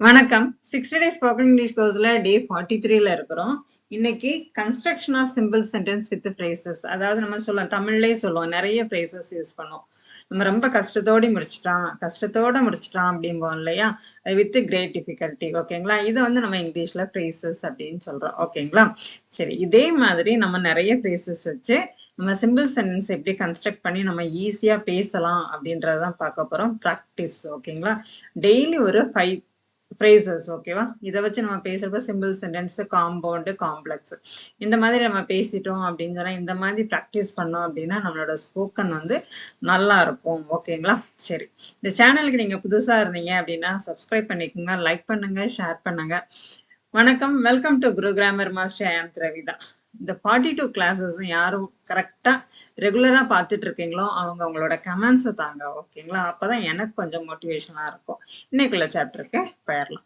வணக்கம். 60 days spoken English கோர்ஸ்ல day 43ல இருக்கிறோம். இன்னைக்கு construction of simple sentence with phrases. அதாவது நம்ம சொல்லுவோம், தமிழ்லயே சொல்லுவோம், நிறைய ஃப்ரேசஸ் யூஸ் பண்ணுவோம். நம்ம ரொம்ப கஷ்டத்தோட முடிச்சிட்டான் அப்படிம்போம் இல்லையா, வித் கிரேட் டிஃபிகல்ட்டி. ஓகேங்களா, இதை வந்து நம்ம இங்கிலீஷ்ல ஃப்ரேசஸ் அப்படின்னு சொல்றோம். ஓகேங்களா, சரி. இதே மாதிரி நம்ம நிறைய ஃப்ரேசஸ் வச்சு நம்ம சிம்பிள் சென்டென்ஸ் எப்படி கன்ஸ்ட்ரக்ட் பண்ணி நம்ம ஈஸியா பேசலாம் அப்படின்றதான் பார்க்க போறோம். ப்ராக்டிஸ். ஓகேங்களா, டெய்லி ஒரு 5 phrases. ஓகேவா, இதை வச்சு நம்ம பேசுறப்ப சிம்பிள் சென்டென்ஸ், காம்பவுண்ட், காம்ப்ளெக்ஸ் இந்த மாதிரி நம்ம பேசிட்டோம் அப்படின்னு சொன்னா, இந்த மாதிரி ப்ராக்டிஸ் பண்ணோம் அப்படின்னா நம்மளோட ஸ்போக்கன் வந்து நல்லா இருக்கும். ஓகேங்களா, சரி. இந்த சேனலுக்கு நீங்க புதுசா இருந்தீங்க அப்படின்னா சப்ஸ்கிரைப் பண்ணிக்கோங்க, லைக் பண்ணுங்க, ஷேர் பண்ணுங்க. வணக்கம், welcome to Guru grammar master. I am Dravitha. இந்த 42 கிளாஸஸும் யாரும் கரெக்டா ரெகுலரா பார்த்துட்டு இருக்கீங்களோ அவங்க உங்களோட கமெண்ட்ஸை தாங்க. ஓகேங்களா, அப்பதான் எனக்கு கொஞ்சம் மோட்டிவேஷனா இருக்கும். இன்னைக்குள்ள சாப்டருக்கு போயிடலாம்.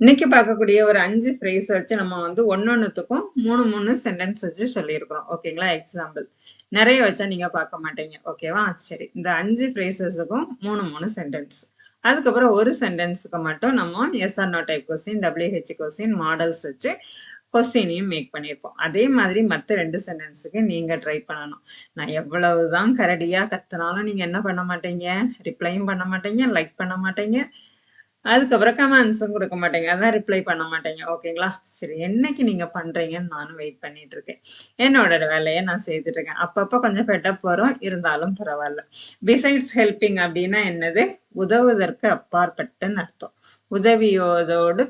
இன்னைக்கு பார்க்கக்கூடிய ஒரு 5 ஃப்ரேஸ் வச்சு நம்ம வந்து ஒன்னொன்னுத்துக்கும் 3 சென்டென்ஸ் வச்சு சொல்லியிருக்கிறோம். ஓகேங்களா, எக்ஸாம்பிள் நிறைய வச்சா நீங்க பார்க்க மாட்டீங்க. ஓகேவா, சரி. இந்த 5 ஃப்ரேசஸுக்கும் 3 சென்டென்ஸ், அதுக்கப்புறம் ஒரு சென்டென்ஸுக்கு மட்டும் நம்ம yes or no type question, WH question, models வச்சு கொஸ்டினையும் மேக் பண்ணியிருப்போம். அதே மாதிரி மற்ற 2 சென்டென்ஸுக்கு நீங்க ட்ரை பண்ணணும். நான் எவ்வளவுதான் கரடியா கத்துனாலும் நீங்க என்ன பண்ண மாட்டீங்க, ரிப்ளையும் பண்ண மாட்டீங்க, லைக் பண்ண மாட்டீங்க, அதுக்கப்புறம் கமெண்ட்ஸும் கொடுக்க மாட்டேங்க, அதான் ரிப்ளை பண்ண மாட்டேங்க. ஓகேங்களா, சரி. என்னைக்கு நீங்க பண்றீங்கன்னு நானும் வெயிட் பண்ணிட்டு இருக்கேன். என்னோட வேலையை நான் செய்துட்டு இருக்கேன். அப்பப்ப கொஞ்சம் ஃபெட்டப் வரும், இருந்தாலும் பரவாயில்ல. பிசைட்ஸ் ஹெல்பிங் அப்படின்னா என்னது? உதவுவதற்கு அப்பாற்பட்டுன்னு அர்த்தம். உதவியதோடு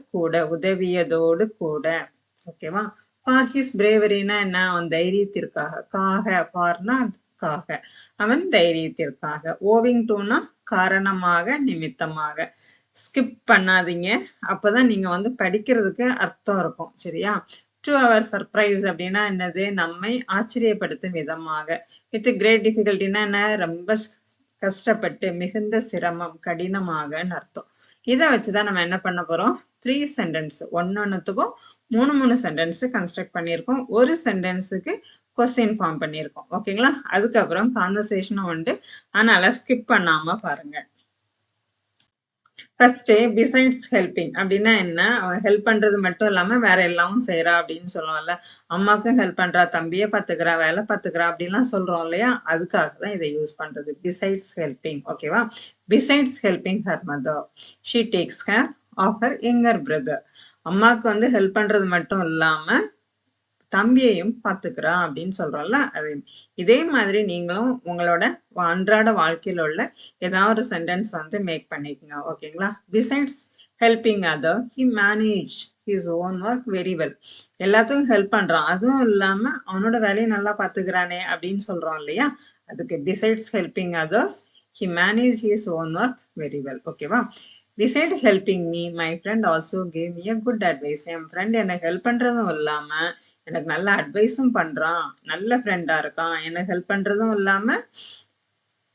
கூட. ஓகேவா, ஃபார் ஹிஸ் பிரேவரினா என்ன? அவன் தைரியத்திற்காக. ஃபார்னா அவன் தைரியத்திற்காக. ஓவிங் டூனா காரணமாக, நிமித்தமாக. ஸ்கிப் பண்ணாதீங்க, அப்பதான் நீங்க வந்து படிக்கிறதுக்கு அர்த்தம் இருக்கும். சரியா? டு அவர் சர்ப்ரைஸ் அப்படின்னா என்னது? நம்மை ஆச்சரியப்படுத்தும் விதமாக. வித் கிரேட் டிஃபிகல்ட்டினா என்ன? ரொம்ப கஷ்டப்பட்டு, மிகுந்த சிரமம், கடினமாகன்னு அர்த்தம். இதை வச்சுதான் நம்ம என்ன பண்ண போறோம்? 3 சென்டென்ஸ், ஒன்னொன்னுத்துக்கும் 3 சென்டென்ஸ் கன்ஸ்ட்ரக்ட் பண்ணியிருக்கோம். ஒரு சென்டென்ஸுக்கு கொஸ்டின் ஃபார்ம் பண்ணியிருக்கோம். ஓகேங்களா, அதுக்கப்புறம் கான்வர்சேஷனும் உண்டு, அதனால ஸ்கிப் பண்ணாம பாருங்க. ஃபர்ஸ்ட், பிசைட்ஸ் ஹெல்பிங் அப்படின்னா என்ன? அவன் ஹெல்ப் பண்றது மட்டும் இல்லாம வேற எல்லாமும் செய்யறா அப்படின்னு சொல்லுவாங்கல்ல. அம்மாவுக்கும் ஹெல்ப் பண்றா, தம்பியை பாத்துக்கிறா, வேலை பாத்துக்கிறா அப்படின்லாம் சொல்றோம் இல்லையா, அதுக்காக தான் இதை யூஸ் பண்றது. Besides helping. ஓகேவா, besides helping her mother, she takes care of her younger brother. அம்மாவுக்கு வந்து ஹெல்ப் பண்றது மட்டும் இல்லாம தம்பியையும் பாத்துக்கிறா அப்படின்னு சொல்றோம்ல, அது. இதே மாதிரி நீங்களும் உங்களோட அன்றாட வாழ்க்கையில உள்ள ஏதாவது ஒரு சென்டென்ஸ் வந்து மேக் பண்ணிக்கோங்க. ஓகேங்களா, besides helping other, he manage his own work very well. எல்லாத்துக்கும் ஹெல்ப் பண்றான், அதுவும் இல்லாம அவனோட வேலையை நல்லா பாத்துக்கிறானே அப்படின்னு சொல்றோம் இல்லையா, அதுக்கு besides helping others, he manage his own work very well. ஓகேவா, Beside helping me, my friend also gave me a good advice. N friend எனக்கு ஹெல்ப் பண்றதும் இல்லாம எனக்கு நல்ல அட்வைஸும் பண்றான். நல்ல ஃப்ரெண்டா இருக்கான், எனக்கு ஹெல்ப் பண்றதும் இல்லாம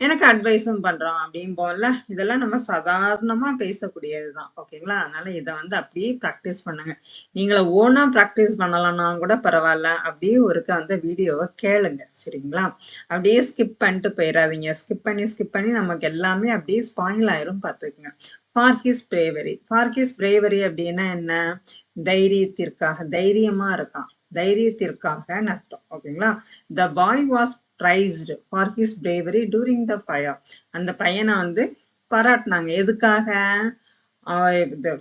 எனக்கு அட்வைஸும் பண்றான் அப்படின்னு போல. இதெல்லாம் நம்ம சாதாரணமா பேசக்கூடியதுதான். ஓகேங்களா, அதனால இதை வந்து அப்படியே ப்ராக்டிஸ் பண்ணுங்க. நீங்கள ஓனா ப்ராக்டிஸ் பண்ணலாம்னா கூட பரவாயில்ல, அப்படியே ஒருக்க வந்து வீடியோவை கேளுங்க. சரிங்களா, அப்படியே ஸ்கிப் பண்ணிட்டு போயிடாதீங்க. ஸ்கிப் பண்ணி நமக்கு எல்லாமே அப்படியே ஸ்பாயில் ஆயிரும், பார்த்துக்குங்க. For his bravery. For his bravery அப்படின்னா என்ன? தைரியத்திற்காக, தைரியமா இருக்கான், தைரியத்திற்காக அர்த்தம். ஓகேங்களா, the boy was prized for his bravery during the fire. அந்த பையனை வந்து பாராட்டினாங்க. எதுக்காக?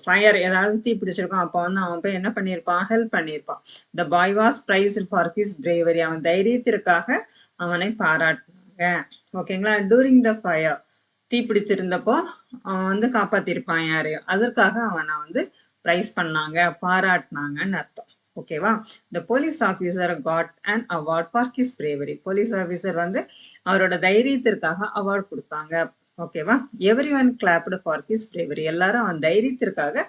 ஃபயர், ஏதாவது தீ பிடிச்சிருக்கான், அப்ப வந்து அவன் போய் என்ன பண்ணிருப்பான்? Help பண்ணிருப்பான். The boy was praised for his bravery. அவன் தைரியத்திற்காக அவனை பாராட்டினாங்க. ஓகேங்களா, during the fire, தீ பிடிச்சிருந்தப்போ அவன் வந்து காப்பாத்திருப்பான் யாரையும், அதற்காக அவனை வந்து பிரைஸ் பண்ணாங்க, பாராட்டினாங்கன்னு அர்த்தம். ஓகேவா, the police officer got an award for his bravery. Police officer வந்து அவரோட தைரியத்திற்காக அவார்ட் கொடுத்தாங்க. ஓகேவா, everyone clapped for his bravery. எல்லாரும் அவன் தைரியத்திற்காக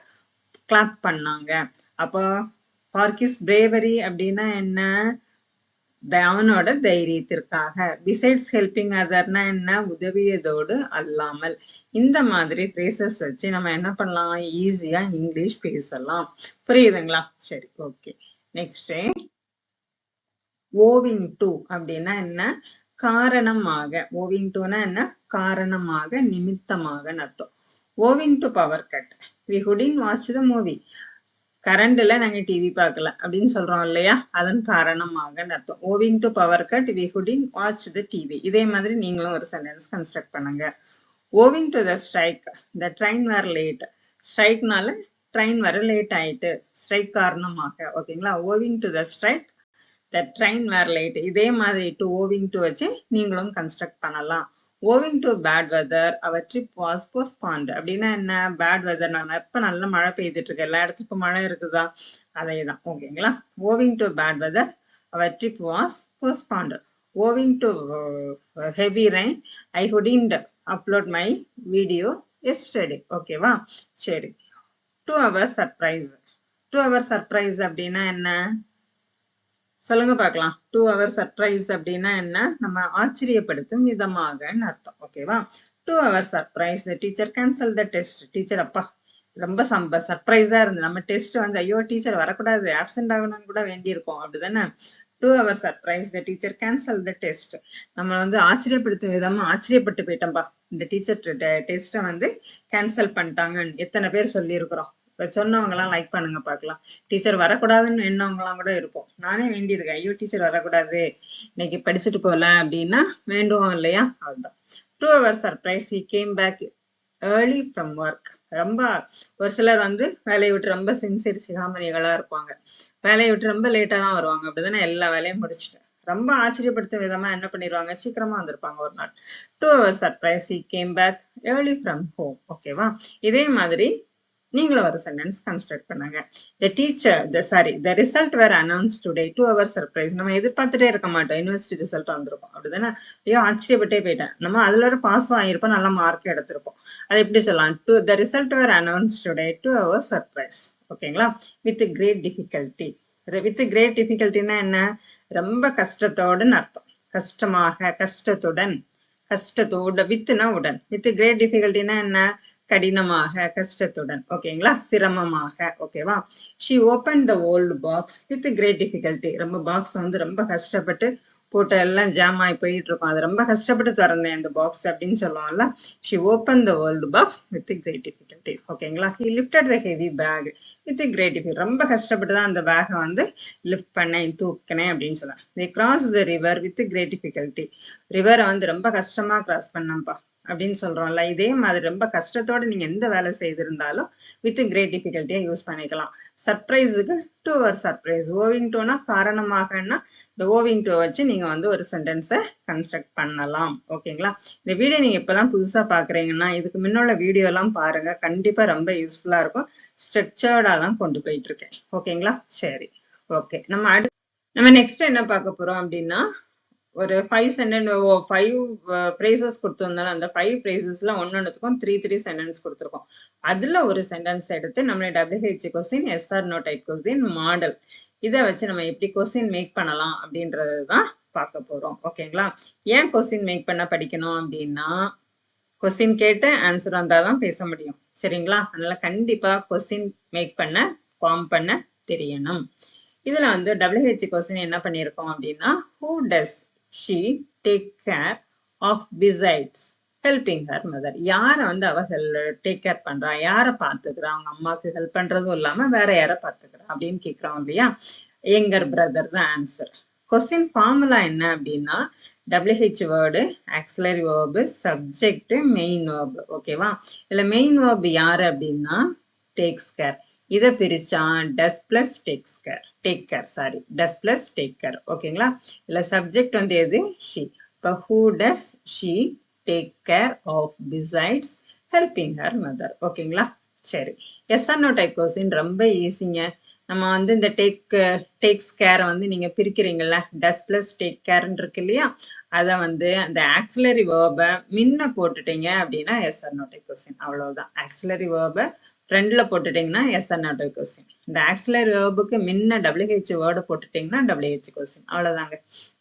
கிளாப் பண்ணாங்க. அப்போ for his bravery அப்படின்னா என்ன? அவனோட தைரியத்திற்காக. பிசைட்ஸ் ஹெல்பிங் அதர்னா என்ன? உதவியதோடு அல்லாமல். இந்த மாதிரி பிரேசஸ் வச்சு நம்ம என்ன பண்ணலாம்? ஈஸியா இங்கிலீஷ் பேசலாம். புரியுதுங்களா? சரி, ஓகே. நெக்ஸ்ட், ஓவிங் டு அப்படின்னா என்ன? காரணமாக. ஓவிங் டுனா என்ன? காரணமாக, நிமித்தமாக அர்த்தம். Owing to power cut. we couldn't watch the movie. கரண்ட்ல நாங்க டிவி பார்க்கல அப்படின்னு சொல்றோம் இல்லையா, அதன் காரணமாக அர்த்தம். owing to power cut we couldn't watch the TV. இதே மாதிரி நீங்களும் ஒரு சென்டென்ஸ் கன்ஸ்ட்ரக்ட் பண்ணுங்க. owing to the strike the train were late. ஸ்ட்ரைக்னால ட்ரெயின் வர லேட் ஆயிட்டு, ஸ்ட்ரைக் காரணமாக. ஓகேங்களா, owing to the strike the train were late. இதே மாதிரி to owing to வச்சு நீங்களும் கன்ஸ்ட்ரக்ட் பண்ணலாம். owing to bad weather our trip was postponed. அப்படின்னா என்ன, பேட் வெதர், நான் எப்ப நல்ல மழை பெய்துட்டு இருக்கு, எல்லா இடத்துக்கும் மழை இருக்குதா, அதேதான். ஓகேங்களா, owing to bad weather our trip was postponed. owing to heavy rain I couldn't upload my video yesterday. ஓகேவா, சரி. to our surprise. to our surprise அப்படின்னா என்ன சொல்லுங்க பார்க்கலாம். to our surprise அப்படின்னா என்ன, நம்ம ஆச்சரியப்படுத்தும் விதமாக அர்த்தம். ஓகேவா, to our surprise the teacher canceled the test. Teacher அப்பா ரொம்ப சர்ப்ரைஸா இருந்து நம்ம டெஸ்ட் வந்து ஐயோ டீச்சர் வரக்கூடாது, ஆப்சென்ட் ஆகணும்னு கூட வேண்டியிருக்கோம், அப்படிதானே. to our surprise the teacher canceled the test. நம்ம வந்து ஆச்சரியப்படுத்தும் விதமா ஆச்சரியப்பட்டு போயிட்டோம்பா, இந்த டீச்சர் டெஸ்ட்டை வந்து கேன்சல் பண்ணிட்டாங்க. எத்தனை பேர் சொல்லி இருக்கிறோம், சொன்னவங்க எல்லாம் லைக் பண்ணுங்க பார்க்கலாம். டீச்சர் வரக்கூடாதுன்னு எண்ணவங்க எல்லாம் கூட இருப்போம். நானே வேண்டியிருக்கேன், ஐயோ டீச்சர் வரக்கூடாது, இன்னைக்கு படிச்சுட்டு போல அப்படின்னா வேண்டுவோம் இல்லையா, அதுதான். to our surprise he came back early from work. ரொம்ப ஒரு சிலர் வந்து வேலையை விட்டு ரொம்ப சின்சியர் சிகாமணிகளா இருப்பாங்க, வேலையை விட்டு ரொம்ப லேட்டா தான் வருவாங்க, அப்படிதானே. எல்லா வேலையும் முடிச்சுட்டு ரொம்ப ஆச்சரியப்படுத்தும் விதமா என்ன பண்ணிடுவாங்க, சீக்கிரமா வந்திருப்பாங்க ஒரு நாள். to our surprise he came back early from home. ஓகேவா, இதே மாதிரி நீங்களும் ஒரு சென்டென்ஸ் கன்ஸ்ட்ரக்ட் பண்ணுங்க. the result were announced today to our surprise. நம்ம எதிர்பார்த்துட்டே இருக்க மாட்டோம், யூனிவர்சிட்டி ரிசல்ட் வந்திருக்கும், அப்படிதானே. ஐயோ ஆச்சரியப்பட்டே போயிட்டேன், நம்ம அதுல பாஸ் ஆகிருப்போம், நல்ல மார்க் எடுத்திருப்போம். அது எப்படி சொல்லலாம், the result were announced today to our surprise. ஓகேங்களா, with great difficulty. with great difficultyனா என்ன, ரொம்ப கஷ்டத்தோடுன்னு அர்த்தம். கஷ்டமாக, கஷ்டத்துடன், கஷ்டத்தோடு, வித்னா உடன். with great difficultyனா என்ன, கடினமாக, கஷ்டத்துடன். ஓகேங்களா, சிரமமாக. ஓகேவா, she opened the old box with great difficulty. ரொம்ப பாக்ஸ் வந்து ரொம்ப கஷ்டப்பட்டு போட்டு எல்லாம் ஜாம் ஆகி போயிட்டு இருக்கும், அது ரொம்ப கஷ்டப்பட்டு திறந்தேன் அந்த பாக்ஸ் அப்படின்னு சொல்லுவோம்ல. she opened the old box with great difficulty. ஓகேங்களா, he lifted the heavy bag with great difficulty. ரொம்ப கஷ்டப்பட்டு தான் அந்த பேக்கை வந்து லிஃப்ட் பண்ணேன், தூக்கினேன் அப்படின்னு சொல்லலாம். they crossed the river with great difficulty. ரிவரை வந்து ரொம்ப கஷ்டமா கிராஸ் பண்ணப்பா அப்படின்னு சொல்றோம்ல. இதே மாதிரி ரொம்ப கஷ்டத்தோட நீங்க எந்த வேலை செய்திருந்தாலும் with great difficulty யூஸ் பண்ணிக்கலாம். சர்ப்ரைஸுக்கு to our surprise. owing toனா காரணமாகனா இந்த owing to வச்சு நீங்க வந்து ஒரு சென்டென்ஸை கன்ஸ்ட்ரக்ட் பண்ணலாம். ஓகேங்களா, இந்த வீடியோ நீங்க இப்பதான் புதுசா பாக்குறீங்கன்னா இதுக்கு முன்னுள்ள வீடியோ எல்லாம் பாருங்க, கண்டிப்பா ரொம்ப யூஸ்ஃபுல்லா இருக்கும். ஸ்ட்ரக்சர்டா தான் கொண்டு போயிட்டு இருக்கேன். ஓகேங்களா, சரி. ஓகே, நம்ம நெக்ஸ்ட் என்ன பார்க்க போறோம் அப்படின்னா, ஒரு 5 சென்டென்ஸ் 5 phrases கொடுத்திருந்தாலும் அந்த 5 phrasesல ஒன்னொன்னுக்கும் 3 சென்டென்ஸ் கொடுத்திருக்கோம். அதுல ஒரு சென்டென்ஸ் எடுத்து நம்ம WH question, yes or no type question, model இதை வச்சு நம்ம எப்படி கொஸ்டின் மேக் பண்ணலாம் அப்படின்றதுதான் பார்க்க போறோம். ஓகேங்களா, ஏன் கொஸ்டின் மேக் பண்ண படிக்கணும் அப்படின்னா, கொஸ்டின் கேட்டு ஆன்சர் வந்தாதான் பேச முடியும். சரிங்களா, அதனால கண்டிப்பா கொஸ்டின் மேக் பண்ண, ஃபார்ம் பண்ண தெரியணும். இதுல வந்து WH கொஸ்டின் என்ன பண்ணிருக்கோம் அப்படின்னா, who does she take care of besides helping her mother? யார வந்து அவ டேக் கேர் பண்றா, யார பாத்துக்கிறா, அவங்க அம்மாக்கு ஹெல்ப் பண்றதும் இல்லாம வேற யார பாத்துக்கிறா அப்படின்னு கேக்குறோம் இல்லையா. எங்கர் பிரதர் தான் ஆன்சர். கொஸ்டின் ஃபார்முலா என்ன அப்படின்னா, WH word, auxiliary verb, subject, main verb. ஓகேவா, இதுல மெயின் வேர்பு யாரு அப்படின்னா டேக்ஸ் கேர். இதை பிரிச்சா does plus takes care, take care, sorry, does plus take care. ஓகேங்களா, இல்ல சப்ஜெக்ட் வந்து எது, ஷி. இப்ப who does she take care of besides helping her mother? ஓகேங்களா, சரி. Yes or no type question ரொம்ப ஈஸிங்க. நம்ம வந்து இந்த டேக்ஸ் கேர் வந்து நீங்க பிரிக்கிறீங்கல்ல, டஸ் பிளஸ் டேக் கேர்ன்னு இருக்கு இல்லையா, அத வந்து அந்த ஆக்சிலரி வேர்பை முன்ன போட்டுட்டீங்க அப்படின்னா yes or no type question. அவ்வளவுதான். ஆக்சிலரி வேர்பை ஃப்ரண்ட்ல போட்டுட்டீங்கன்னா yes or no type question. இந்த ஆக்சிலரி வேர்புக்கு முன்ன WH வேர்டு போட்டுட்டீங்கன்னா WH கொஸ்டின். அவ்வளவுதாங்க.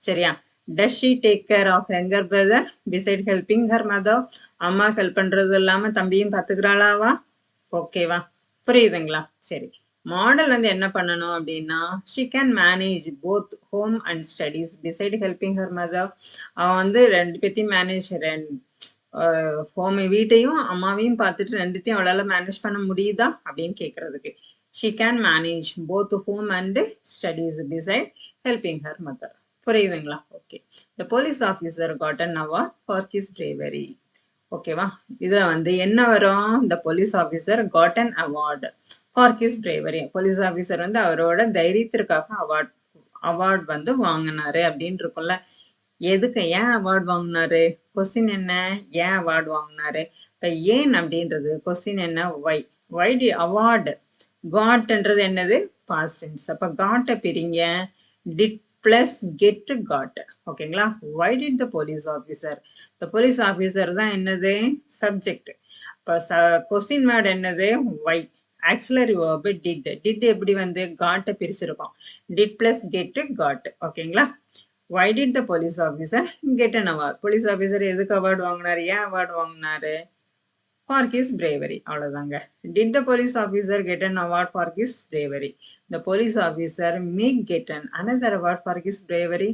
சரியா, does she take care of younger brother beside helping her mother? அம்மா ஹெல்ப் பண்றது இல்லாம தம்பியும் பாத்துக்கிறாளாவா? ஓகேவா, புரியுதுங்களா? சரி. மாடல் வந்து என்ன பண்ணணும் அப்படின்னா, she can manage both home and studies beside helping her mother. அவ வந்து ரெண்டு பேத்தையும் மேனேஜ், ஹோம் வீட்டையும் அம்மாவையும் பார்த்துட்டு ரெண்டுத்தையும் அவளால மேனேஜ் பண்ண முடியுதா அப்படின்னு கேக்குறதுக்கு she can manage both home and studies beside helping her mother. புரியுதுங்களா? Okay. The police officer got an award for his bravery. ஓகேவா? இதுல வந்து என்ன வரும்? The police officer got an award for his bravery. Police officer வந்து அவரோட தைரியத்திற்காக award வந்து வாங்கினாரு அப்படின்னு இருக்கும்ல. எதுக்கு ஏன் அவார்ட் வாங்கினாரு? கொஸ்டின் என்ன? ஏன் அவார்ட் வாங்கினாரு? இப்ப ஏன் அப்படின்றது கொஸ்டின் என்ன? வை டி அவார்டு காட்ன்றது என்னது? Past tense. அப்ப காட்ட பிரிங்க. Did plus get got. ஓகேங்களா? Why did the police officer? The police officer தான் என்னது? சப்ஜெக்ட். இப்ப கொஸ்டின் வேர்ட் என்னது? Why. Auxiliary verb did. Did எப்படி வந்து காட்ட பிரிச்சிருக்கோம். Did plus get got. ஓகேங்களா? why did the police officer get an award? police officer எதுக்கு அவார்ட் வாங்கினாரு? ஏன் அவார்ட் வாங்கினாரு? for his bravery. அவ்வளவுதாங்க. did the police officer get an award for his bravery? the police officer may get another award for his bravery.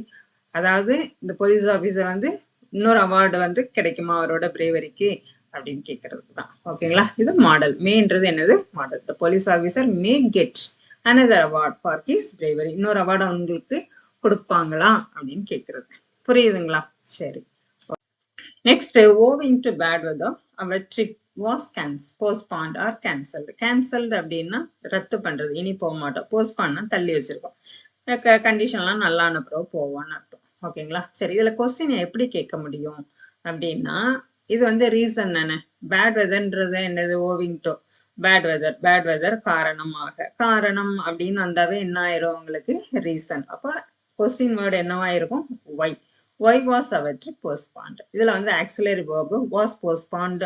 அதாவது இந்த police officer வந்து இன்னொரு award வந்து கிடைக்குமா அவரோட பிரேவரிக்கு அப்படின்னு கேட்கறதுக்கு தான். ஓகேங்களா? இது மாடல். மேன்றது என்னது? Model. the police officer may get another award for his bravery. இன்னொரு அவார்டு அவங்களுக்கு கொடுப்பாங்களா அப்படின்னு கேக்குறது. புரியுதுங்களா? சரி. Next, owing to bad weather our trip was postponed or cancelled. cancelled அப்படின்னா ரத்து பண்றது. இனி போக மாட்டோம். போஸ்ட்பான்னா தள்ளி வச்சிருக்கோம். கண்டிஷன்லாம் நல்லா அனுப்புறோம் போவோம்னு அர்த்தம். ஓகேங்களா? சரி. இதுல கொஸ்டின் எப்படி கேட்க முடியும் அப்படின்னா, இது வந்து ரீசன் தானே. பேட் வெதர்ன்றது என்னது? owing to பேட் வெதர் காரணமாக. காரணம் அப்படின்னு வந்தாவே என்ன ஆயிரும் உங்களுக்கு? ரீசன். அப்ப கொஸ்டின் வேர்டு என்னவா இருக்கும்? why was our trip postponed? இதுல வந்து ஆக்சிலரி verb was postponed.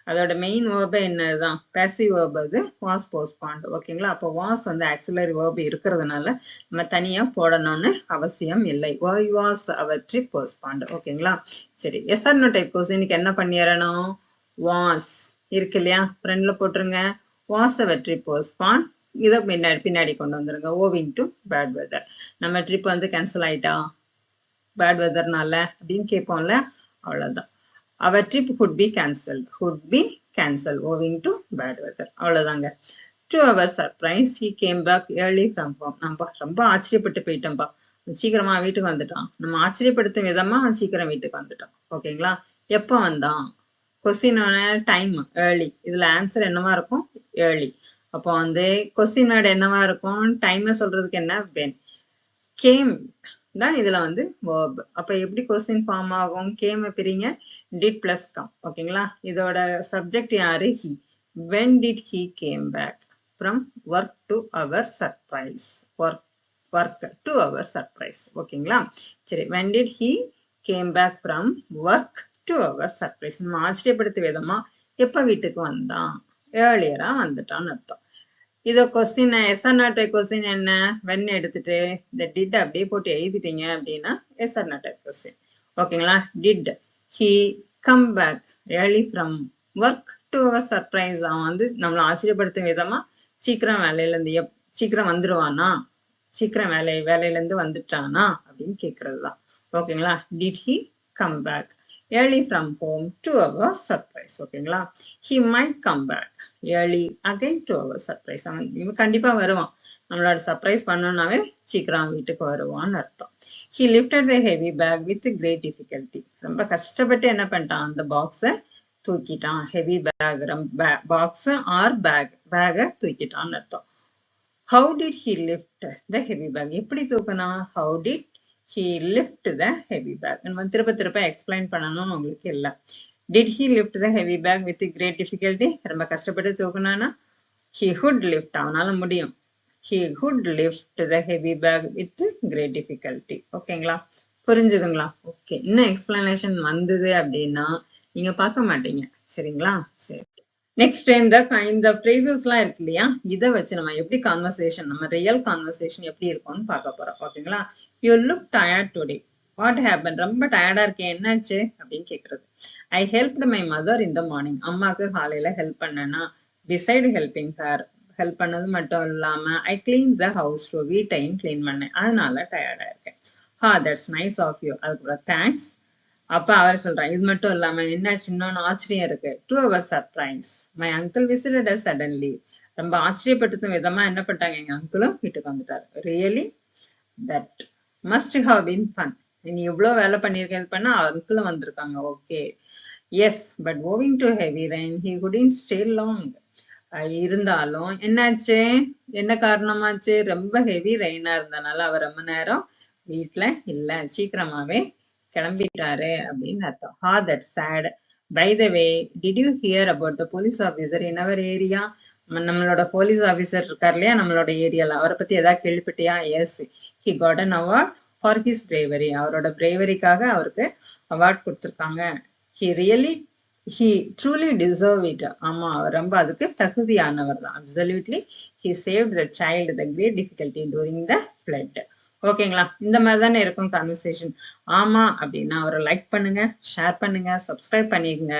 அதோட மெயின் verb என்னதுதான்? passive verb அது was postponed. ஓகேங்களா? அப்போ was வந்து ஆக்சிலரி verb இருக்கிறதுனால நம்ம தனியா போடணும்னு அவசியம் இல்லை. why was our trip postponed? ஓகேங்களா? சரி. yes or no டைப் கொஸ்டினுக்கு என்ன பண்ணிடணும்? was இருக்கு இல்லையா? ஃப்ரெண்ட்ல போட்டுருங்க. was our trip postponed. இதை பின்னாடி கொண்டு வந்துருங்க. owing to bad weather. நம்ம ட்ரிப் வந்து கேன்சல் ஆயிட்டா பேட் வெதர்னால அப்படின்னு கேட்போம்ல. அவ்வளவுதான். our trip could be cancelled owing to bad weather. அவ்வளவுதாங்க. to our surprise he came back early from home. நம்ம ரொம்ப ஆச்சரியப்பட்டு போயிட்டோம்பா. சீக்கிரமா வீட்டுக்கு வந்துட்டான். நம்ம ஆச்சரியப்படுத்தும் விதமா சீக்கிரம் வீட்டுக்கு வந்துட்டான். ஓகேங்களா? எப்ப வந்தான்? கொஸ்டினோட டைம் ஏர்லி. இதுல ஆன்சர் என்னவா இருக்கும்? ஏர்லி. அப்போ வந்து கொஸ்டின் வேர்டு என்னவா இருக்கும்? டைம் சொல்றதுக்கு என்ன? when. கேம் தான் இதுல வந்து verb. அப்ப எப்படி கொஸ்டின் ஃபார்ம் ஆகும்? கேம் பிரிங்க. did plus come. ஓகேங்களா? இதோட சப்ஜெக்ட் யாரு? he. when did he came back from work to our surprise? work to our surprise. ஓகேங்களா? சரி. when did he came back from work to our surprise? நம்ம ஆச்சரியப்படுத்த விதமா எப்ப வீட்டுக்கு வந்தான்? ஏர்லியரா வந்துட்டான்னு அர்த்தம். இதோ question yes or not question என்ன? when எடுத்துட்டு இந்த did அப்படியே போட்டு எழுதிட்டீங்க அப்படின்னா எஸ் ஆர் நாட் கொஸ்டின். ஓகேங்களா? did he come back early from work to our surprise? அவன் வந்து நம்மளை ஆச்சரியப்படுத்தும் விதமா சீக்கிரம் வேலையில இருந்து சீக்கிரம் வந்துருவானா? சீக்கிரம் வேலையில இருந்து வந்துட்டானா அப்படின்னு கேக்குறதுதான். ஓகேங்களா? did he come back early from home to our surprise? ஓகேங்களா? he might come back early again to our surprise. அவன் கண்டிப்பா வருவான். நம்மளோட சர்ப்ரைஸ் பண்ணனாவே சீக்கிரம் வீட்டுக்கு வருவான்னு அர்த்தம். he lifted the heavy bag with great difficulty. ரொம்ப கஷ்டப்பட்டு என்ன பண்ணிட்டான்? அந்த பாக்ஸ தூக்கிட்டான். ஹெவி பேக் பாக்ஸ் ஆர் பேக தூக்கிட்டான்னு அர்த்தம். how did he lift the heavy bag? எப்படி தூக்கினா? how did he lift the heavy bag? நம்ம திருப்ப எக்ஸ்பிளைன் பண்ணணும்னு உங்களுக்கு இல்ல. did he lift the heavy bag with great difficulty? ரொம்ப கஷ்டப்பட்டு தூக்குனானா he would lift. அவனால முடியும். he would lift the heavy bag with great difficulty. ஓகேங்களா? புரிஞ்சுதுங்களா? ஓகே. இன்னும் எக்ஸ்பிளனேஷன் வந்தது அப்படின்னா நீங்க பார்க்க மாட்டீங்க. சரிங்களா? சரி. நெக்ஸ்ட் இந்த phrases எல்லாம் இருக்கு இல்லையா? இதை வச்சு நம்ம எப்படி கான்வர்சேஷன், நம்ம ரியல் கான்வர்சேஷன் எப்படி இருக்கும்னு பார்க்க போறோம். ஓகேங்களா? you look tired today. what happened? ரொம்ப டயர்டா இருக்கேன், என்னாச்சு அப்படின்னு கேக்குறது. I helped my mother in the morning. அம்மாக்கு காலையில ஹெல்ப் பண்ணனா. beside helping her, ஹெல்ப் பண்ணது மட்டும் இல்லாம I cleaned the house too. வீட்டையும் கிளீன் பண்ணேன். அதனால டயர்டா இருக்கேன். that's nice of you. அதுக்கு தேங்க்ஸ். அப்ப அவர் சொல்றான், இது மட்டும் இல்லாம என்னாச்சு இன்னொன்னு ஆச்சரியம் இருக்கு. To our surprise my uncle visited us suddenly. ரொம்ப ஆச்சரியப்படுத்தும் விதமா என்ன பண்ணிட்டாங்க, எங்க அங்கிளும் வீட்டுக்கு வந்துட்டாரு. Really that must have been fun. நீ இவ்வளவு வேலை பண்ணிருக்க பண்ணா அங்கிளும் வந்திருக்காங்க. Okay yes but owing to heavy rain he couldn't stay long. இருந்தாலும் என்னாச்சு, என்ன காரணமாச்சு, ரொம்ப ஹெவி ரெயினா இருந்தனால அவர் ரொம்ப நேரம் வீட்டுல இல்ல, சீக்கிரமாவே கிளம்பிட்டாரு அப்படின்னு அர்த்தம். Ha that said. By the way did you hear about the police officer in our area? நம்மளோட போலீஸ் ஆபீசர் இருக்கார் இல்லையா நம்மளோட ஏரியால, அவரை பத்தி ஏதாவது கேள்விப்பட்டியா? Yes he got an award for his bravery. அவரோட பிரேவரிக்காக அவருக்கு அவார்ட் கொடுத்திருக்காங்க. he truly deserve it. ஆமா அவர் ரொம்ப அதுக்கு தகுதியானவர் தான். absolutely he saved the child the great difficulty during the flood. ஓகேங்களா, இந்த மாதிரி தானே இருக்கும் கான்வர்சேஷன். ஆமா அப்படின்னா ஒரு லைக் பண்ணுங்க, ஷேர் பண்ணுங்க, சப்ஸ்கிரைப் பண்ணிக்கங்க.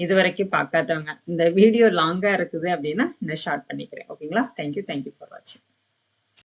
இது வரைக்கும் பார்க்காதவங்க. இந்த வீடியோ லாங்கா இருக்குது அப்படின்னா இந்த ஷார்ட் பண்ணிக்கிறேன். ஓகேங்களா, தேங்க்யூ ஃபார் வாட்சிங்.